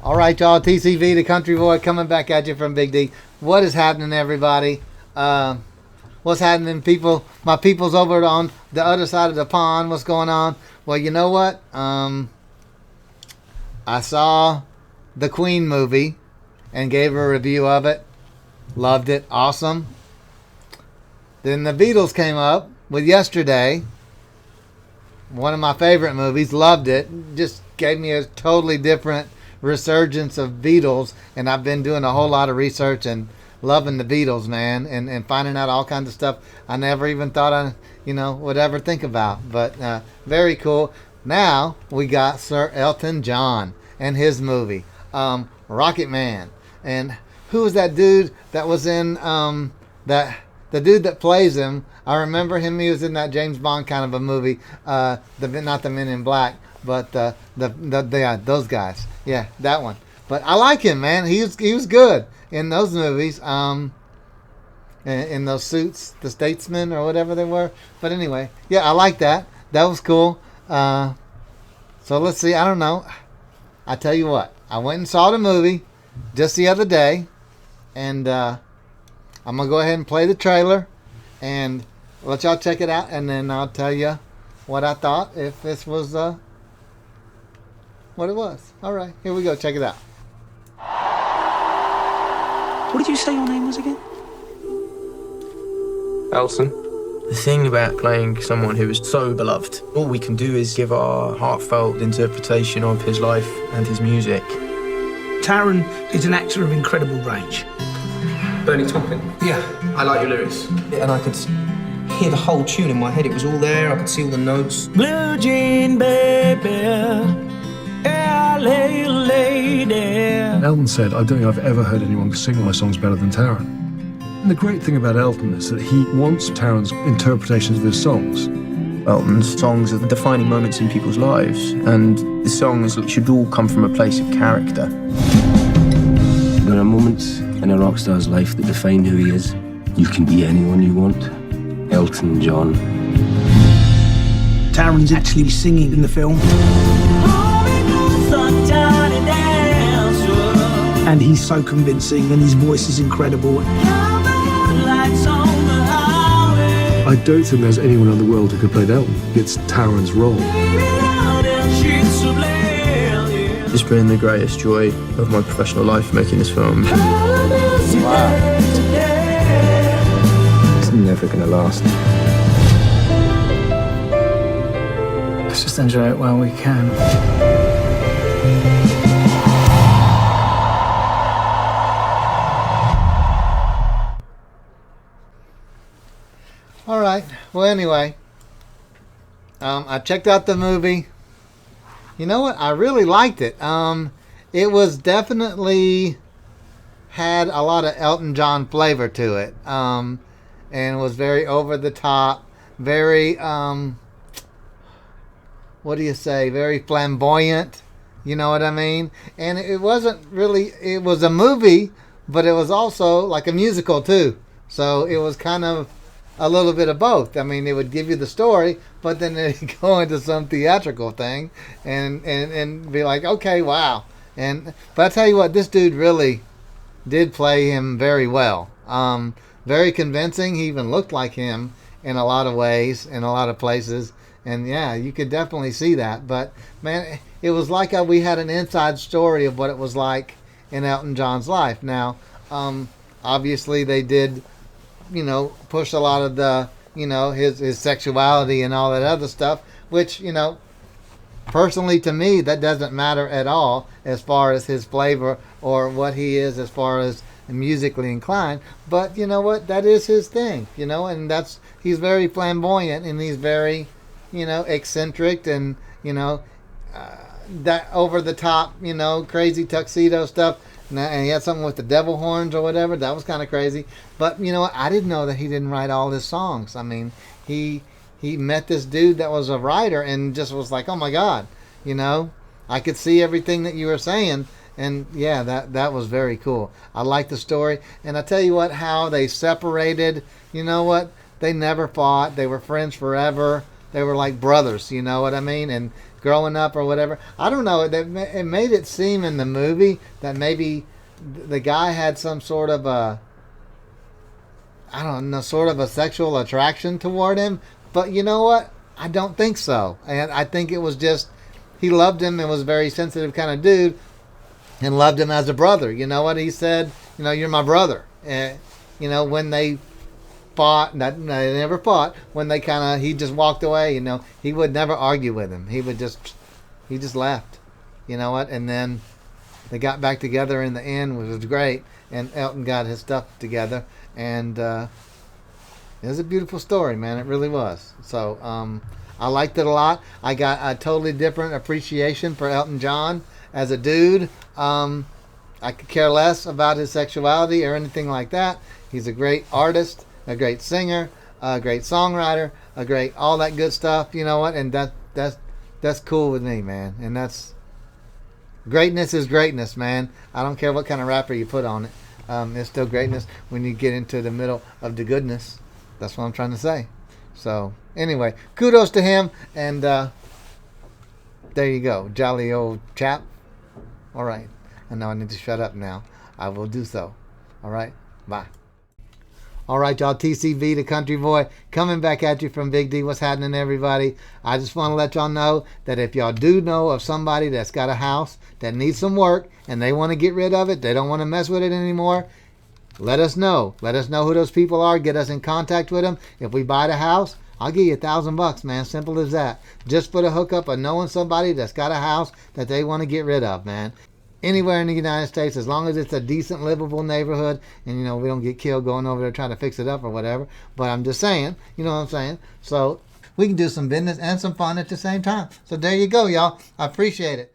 All right, y'all. T.C.B, the country boy, coming back at you from Big D. What is happening, everybody? What's happening, people? My people's over on the other side of the pond. What's going on? Well, you know what? I saw the Queen movie and gave a review of it. Loved it. Awesome. Then the Beatles came up with Yesterday. One of my favorite movies. Loved it. Just gave me a totally different resurgence of Beatles, and I've been doing a whole lot of research and loving the Beatles, man, and finding out all kinds of stuff I never even thought I would ever think about. But very cool. Now we got Sir Elton John and his movie Rocketman. And who was that dude that was in the dude that plays him? I remember him. He was in that James Bond kind of a movie, not the Men in Black, but those guys. Yeah, that one. But I like him, man. He was good in those movies. In those suits, the Statesmen or whatever they were. But anyway, yeah, I like that. That was cool. So let's see. I don't know. I tell you what. I went and saw the movie just the other day, and I'm gonna go ahead and play the trailer and let y'all check it out, and then I'll tell you what I thought, if this was what it was. All right, here we go. Check it out. What did you say your name was again? Elton. The thing about playing someone who is so beloved, all we can do is give our heartfelt interpretation of his life and his music. Taron is an actor of incredible range. Bernie Taupin. Yeah. I like your lyrics. And I could hear the whole tune in my head. It was all there. I could see all the notes. Blue jean baby, LA lady. Elton said, I don't think I've ever heard anyone sing my songs better than Taron. And the great thing about Elton is that he wants Taron's interpretations of his songs. Elton's songs are the defining moments in people's lives, and the songs should all come from a place of character. There are moments in a rock star's life that define who he is. You can be anyone you want. Elton John. Taron's actually singing in the film. And he's so convincing, and his voice is incredible. I don't think there's anyone in the world who could play Elton. It's Taron's role. It's been the greatest joy of my professional life making this film. Wow. It's never gonna last. Let's just enjoy it while we can. All right. Well, anyway, I checked out the movie. You know what? I really liked it. It was definitely had a lot of Elton John flavor to it, and was very over the top, very what do you say? Very flamboyant. You know what I mean? And it wasn't really. It was a movie, but it was also like a musical too. So it was kind of a little bit of both. I mean, it would give you the story, but then they'd go into some theatrical thing and be like, okay, wow. But I tell you what, this dude really did play him very well. Very convincing. He even looked like him in a lot of ways, in a lot of places. And yeah, you could definitely see that. But man, it was like we had an inside story of what it was like in Elton John's life. Now, obviously they did, push a lot of the, his sexuality and all that other stuff, which, personally to me, that doesn't matter at all as far as his flavor or what he is as far as musically inclined. But you know what? That is his thing, and he's very flamboyant and he's very, eccentric and, that over the top, crazy tuxedo stuff. And he had something with the devil horns or whatever. That was kind of crazy. But you know what? I didn't know that he didn't write all his songs. I mean, he met this dude that was a writer and just was like, oh my God, I could see everything that you were saying. And yeah, that was very cool. I like the story. And I tell you what, how they separated, you know what? They never fought. They were friends forever. They were like brothers, you know what I mean? And growing up or whatever. I don't know. It made it seem in the movie that maybe the guy had some sort of a, I don't know, sort of a sexual attraction toward him. But you know what? I don't think so. And I think it was just he loved him and was a very sensitive kind of dude and loved him as a brother. You know what he said? You know, you're my brother. And, you know, when they fought, they never fought. When they kind of, he just walked away. You know, he would never argue with him. He just left. You know what? And then they got back together in the end, which was great. And Elton got his stuff together. And it was a beautiful story, man. It really was. So I liked it a lot. I got a totally different appreciation for Elton John as a dude. I could care less about his sexuality or anything like that. He's a great artist, a great singer, a great songwriter, a great all that good stuff. You know what? And that's cool with me, man. And that's greatness is greatness, man. I don't care what kind of wrapper you put on it. It's still greatness when you get into the middle of the goodness. That's what I'm trying to say. So anyway, kudos to him. And there you go, jolly old chap. All right. I know I need to shut up now. I will do so. All right. Bye. All right, y'all. T.C.B, the country boy, coming back at you from Big D. What's happening, everybody? I just want to let y'all know that if y'all do know of somebody that's got a house that needs some work and they want to get rid of it, they don't want to mess with it anymore, let us know. Let us know who those people are. Get us in contact with them. If we buy the house, I'll give you $1,000, man. Simple as that. Just for the hookup of knowing somebody that's got a house that they want to get rid of, man. Anywhere in the United States, as long as it's a decent, livable neighborhood, and, you know, we don't get killed going over there trying to fix it up or whatever. But I'm just saying, you know what I'm saying? So we can do some business and some fun at the same time. So there you go, y'all. I appreciate it.